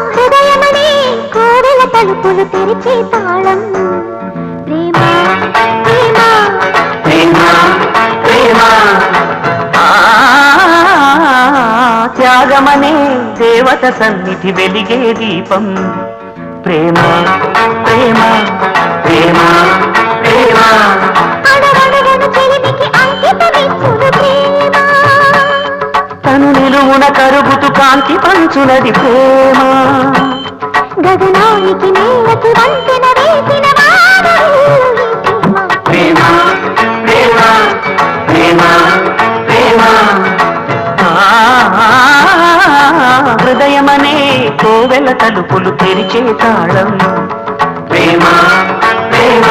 హృదయమనే కోవెల తలుపులు తెరిచే తాళం ప్రేమ ప్రేమ ప్రేమ ప్రేమ త్యాగమనే దేవత సన్నిధి వెలిగే దీపం ప్రేమ ప్రేమ ప్రేమ ప్రేమ తను నిలువున కరుగుతూ కాంతి పంచునది ప్రేమ గగనానికి నేలకి వంతెన వేసిన ప్రేమ ప్రేమ ప్రేమ ప్రేమ హృదయమనే కోవెల తలుపులు తెరిచే తాళం ప్రేమ ప్రేమ